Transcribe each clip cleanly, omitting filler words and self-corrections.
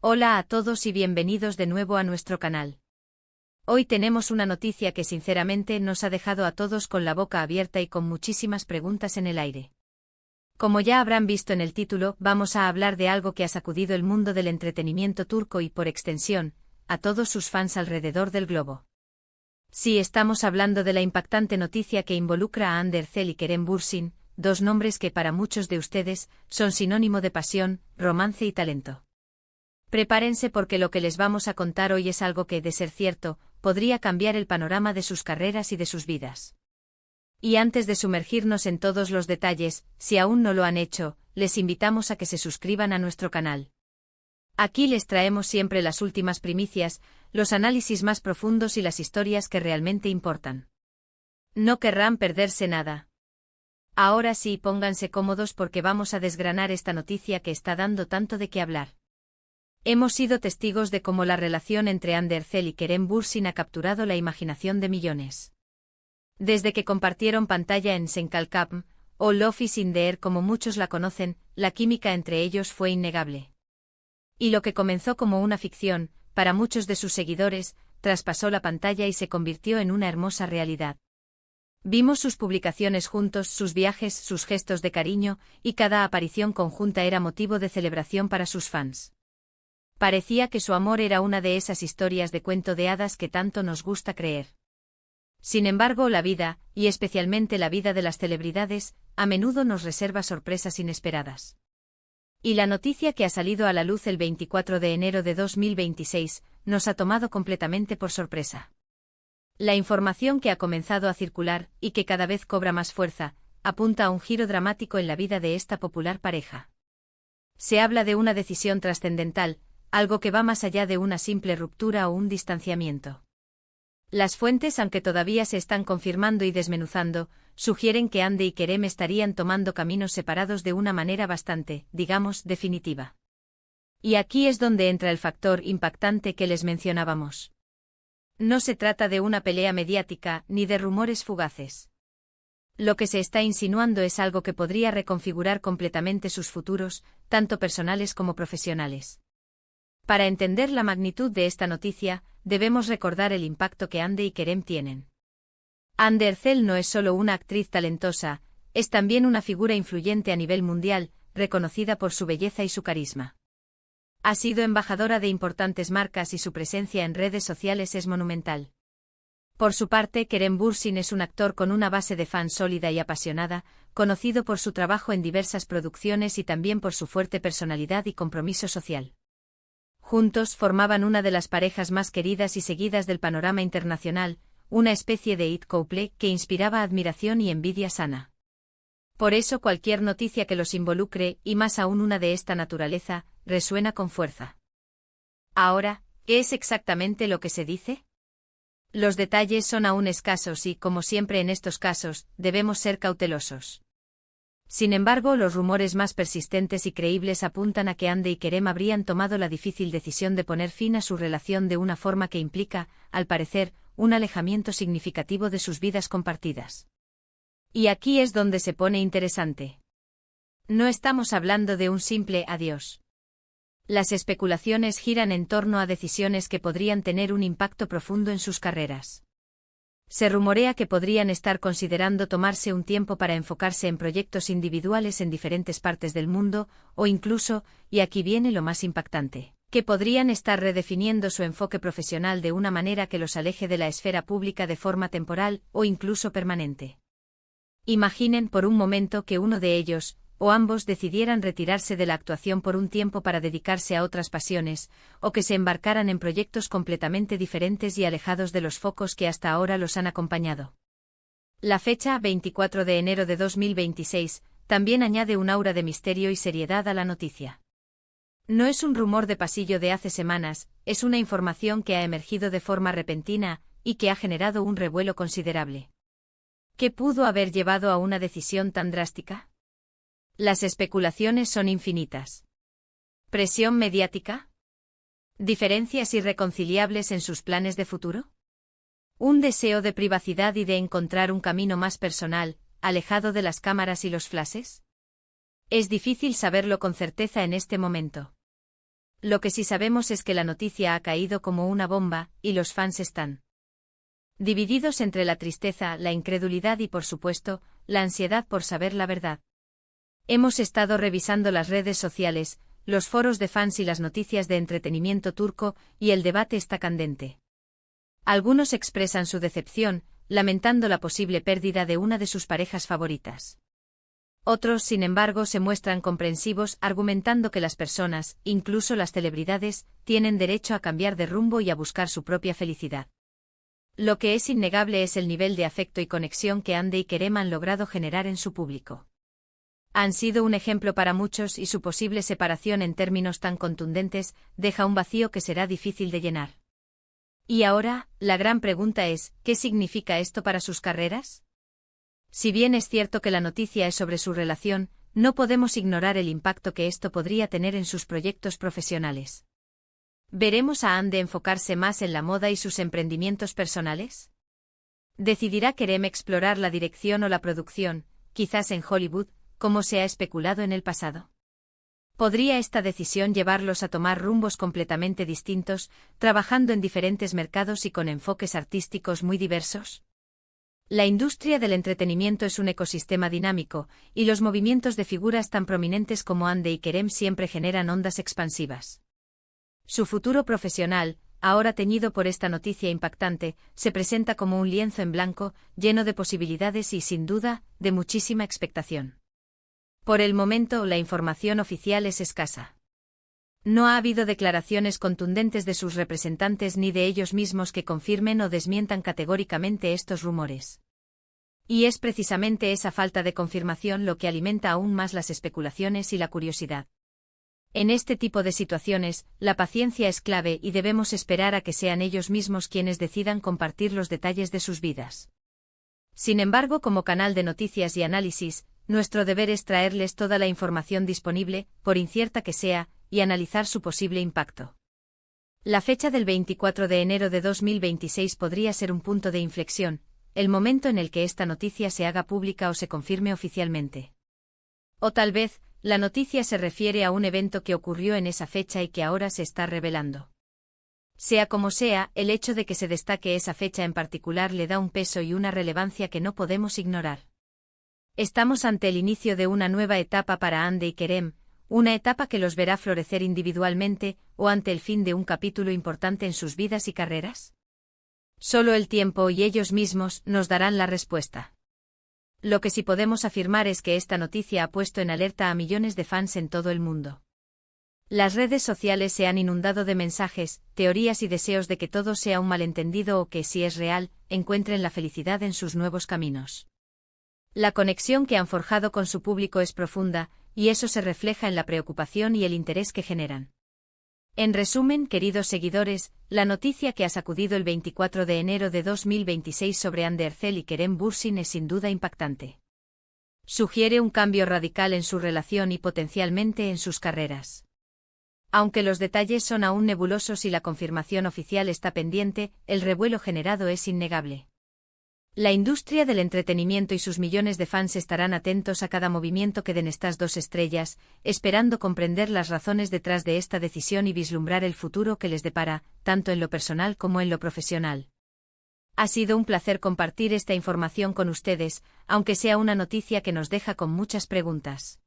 Hola a todos y bienvenidos de nuevo a nuestro canal. Hoy tenemos una noticia que sinceramente nos ha dejado a todos con la boca abierta y con muchísimas preguntas en el aire. Como ya habrán visto en el título, vamos a hablar de algo que ha sacudido el mundo del entretenimiento turco y por extensión, a todos sus fans alrededor del globo. Sí, estamos hablando de la impactante noticia que involucra a Hande Erçel y Kerem Bürsin, dos nombres que para muchos de ustedes son sinónimo de pasión, romance y talento. Prepárense porque lo que les vamos a contar hoy es algo que, de ser cierto, podría cambiar el panorama de sus carreras y de sus vidas. Y antes de sumergirnos en todos los detalles, si aún no lo han hecho, les invitamos a que se suscriban a nuestro canal. Aquí les traemos siempre las últimas primicias, los análisis más profundos y las historias que realmente importan. No querrán perderse nada. Ahora sí, pónganse cómodos porque vamos a desgranar esta noticia que está dando tanto de qué hablar. Hemos sido testigos de cómo la relación entre Hande Erçel y Kerem Bürsin ha capturado la imaginación de millones. Desde que compartieron pantalla en Sen Kalkam, o Love is in the Air como muchos la conocen, la química entre ellos fue innegable. Y lo que comenzó como una ficción, para muchos de sus seguidores, traspasó la pantalla y se convirtió en una hermosa realidad. Vimos sus publicaciones juntos, sus viajes, sus gestos de cariño, y cada aparición conjunta era motivo de celebración para sus fans. Parecía que su amor era una de esas historias de cuento de hadas que tanto nos gusta creer. Sin embargo, la vida, y especialmente la vida de las celebridades, a menudo nos reserva sorpresas inesperadas. Y la noticia que ha salido a la luz el 24 de enero de 2026, nos ha tomado completamente por sorpresa. La información que ha comenzado a circular, y que cada vez cobra más fuerza, apunta a un giro dramático en la vida de esta popular pareja. Se habla de una decisión trascendental, algo que va más allá de una simple ruptura o un distanciamiento. Las fuentes, aunque todavía se están confirmando y desmenuzando, sugieren que Hande y Kerem estarían tomando caminos separados de una manera bastante, digamos, definitiva. Y aquí es donde entra el factor impactante que les mencionábamos. No se trata de una pelea mediática, ni de rumores fugaces. Lo que se está insinuando es algo que podría reconfigurar completamente sus futuros, tanto personales como profesionales. Para entender la magnitud de esta noticia, debemos recordar el impacto que Hande y Kerem tienen. Hande Erçel no es solo una actriz talentosa, es también una figura influyente a nivel mundial, reconocida por su belleza y su carisma. Ha sido embajadora de importantes marcas y su presencia en redes sociales es monumental. Por su parte, Kerem Bürsin es un actor con una base de fans sólida y apasionada, conocido por su trabajo en diversas producciones y también por su fuerte personalidad y compromiso social. Juntos formaban una de las parejas más queridas y seguidas del panorama internacional, una especie de hit couple que inspiraba admiración y envidia sana. Por eso cualquier noticia que los involucre, y más aún una de esta naturaleza, resuena con fuerza. Ahora, ¿qué es exactamente lo que se dice? Los detalles son aún escasos y, como siempre en estos casos, debemos ser cautelosos. Sin embargo, los rumores más persistentes y creíbles apuntan a que Hande y Kerem habrían tomado la difícil decisión de poner fin a su relación de una forma que implica, al parecer, un alejamiento significativo de sus vidas compartidas. Y aquí es donde se pone interesante. No estamos hablando de un simple adiós. Las especulaciones giran en torno a decisiones que podrían tener un impacto profundo en sus carreras. Se rumorea que podrían estar considerando tomarse un tiempo para enfocarse en proyectos individuales en diferentes partes del mundo, o incluso, y aquí viene lo más impactante, que podrían estar redefiniendo su enfoque profesional de una manera que los aleje de la esfera pública de forma temporal o incluso permanente. Imaginen por un momento que uno de ellos, o ambos decidieran retirarse de la actuación por un tiempo para dedicarse a otras pasiones, o que se embarcaran en proyectos completamente diferentes y alejados de los focos que hasta ahora los han acompañado. La fecha, 24 de enero de 2026, también añade un aura de misterio y seriedad a la noticia. No es un rumor de pasillo de hace semanas, es una información que ha emergido de forma repentina, y que ha generado un revuelo considerable. ¿Qué pudo haber llevado a una decisión tan drástica? Las especulaciones son infinitas. ¿Presión mediática? ¿Diferencias irreconciliables en sus planes de futuro? ¿Un deseo de privacidad y de encontrar un camino más personal, alejado de las cámaras y los flashes? Es difícil saberlo con certeza en este momento. Lo que sí sabemos es que la noticia ha caído como una bomba, y los fans están divididos entre la tristeza, la incredulidad y, por supuesto, la ansiedad por saber la verdad. Hemos estado revisando las redes sociales, los foros de fans y las noticias de entretenimiento turco, y el debate está candente. Algunos expresan su decepción, lamentando la posible pérdida de una de sus parejas favoritas. Otros, sin embargo, se muestran comprensivos, argumentando que las personas, incluso las celebridades, tienen derecho a cambiar de rumbo y a buscar su propia felicidad. Lo que es innegable es el nivel de afecto y conexión que Hande y Kerem han logrado generar en su público. Han sido un ejemplo para muchos y su posible separación en términos tan contundentes deja un vacío que será difícil de llenar. Y ahora, la gran pregunta es, ¿qué significa esto para sus carreras? Si bien es cierto que la noticia es sobre su relación, no podemos ignorar el impacto que esto podría tener en sus proyectos profesionales. ¿Veremos a Hande enfocarse más en la moda y sus emprendimientos personales? ¿Decidirá Kerem explorar la dirección o la producción, quizás en Hollywood, como se ha especulado en el pasado? ¿Podría esta decisión llevarlos a tomar rumbos completamente distintos, trabajando en diferentes mercados y con enfoques artísticos muy diversos? La industria del entretenimiento es un ecosistema dinámico, y los movimientos de figuras tan prominentes como Hande y Kerem siempre generan ondas expansivas. Su futuro profesional, ahora teñido por esta noticia impactante, se presenta como un lienzo en blanco, lleno de posibilidades y, sin duda, de muchísima expectación. Por el momento, la información oficial es escasa. No ha habido declaraciones contundentes de sus representantes ni de ellos mismos que confirmen o desmientan categóricamente estos rumores. Y es precisamente esa falta de confirmación lo que alimenta aún más las especulaciones y la curiosidad. En este tipo de situaciones, la paciencia es clave y debemos esperar a que sean ellos mismos quienes decidan compartir los detalles de sus vidas. Sin embargo, como canal de noticias y análisis, nuestro deber es traerles toda la información disponible, por incierta que sea, y analizar su posible impacto. La fecha del 24 de enero de 2026 podría ser un punto de inflexión, el momento en el que esta noticia se haga pública o se confirme oficialmente. O tal vez, la noticia se refiere a un evento que ocurrió en esa fecha y que ahora se está revelando. Sea como sea, el hecho de que se destaque esa fecha en particular le da un peso y una relevancia que no podemos ignorar. Estamos ante el inicio de una nueva etapa para Hande y Kerem, una etapa que los verá florecer individualmente, o ante el fin de un capítulo importante en sus vidas y carreras. Solo el tiempo y ellos mismos nos darán la respuesta. Lo que sí podemos afirmar es que esta noticia ha puesto en alerta a millones de fans en todo el mundo. Las redes sociales se han inundado de mensajes, teorías y deseos de que todo sea un malentendido o que, si es real, encuentren la felicidad en sus nuevos caminos. La conexión que han forjado con su público es profunda, y eso se refleja en la preocupación y el interés que generan. En resumen, queridos seguidores, la noticia que ha sacudido el 24 de enero de 2026 sobre Hande Erçel y Kerem Bürsin es sin duda impactante. Sugiere un cambio radical en su relación y potencialmente en sus carreras. Aunque los detalles son aún nebulosos y la confirmación oficial está pendiente, el revuelo generado es innegable. La industria del entretenimiento y sus millones de fans estarán atentos a cada movimiento que den estas dos estrellas, esperando comprender las razones detrás de esta decisión y vislumbrar el futuro que les depara, tanto en lo personal como en lo profesional. Ha sido un placer compartir esta información con ustedes, aunque sea una noticia que nos deja con muchas preguntas.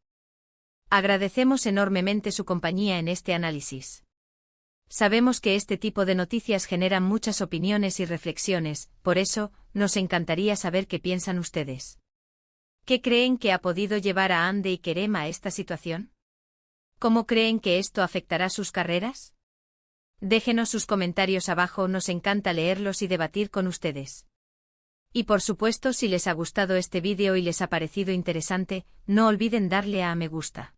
Agradecemos enormemente su compañía en este análisis. Sabemos que este tipo de noticias generan muchas opiniones y reflexiones, por eso, nos encantaría saber qué piensan ustedes. ¿Qué creen que ha podido llevar a Hande y Kerem a esta situación? ¿Cómo creen que esto afectará sus carreras? Déjenos sus comentarios abajo, nos encanta leerlos y debatir con ustedes. Y por supuesto, si les ha gustado este vídeo y les ha parecido interesante, no olviden darle a me gusta.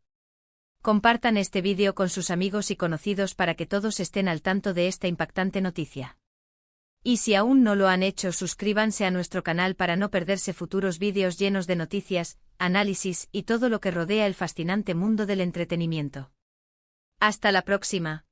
Compartan este vídeo con sus amigos y conocidos para que todos estén al tanto de esta impactante noticia. Y si aún no lo han hecho, suscríbanse a nuestro canal para no perderse futuros vídeos llenos de noticias, análisis y todo lo que rodea el fascinante mundo del entretenimiento. Hasta la próxima.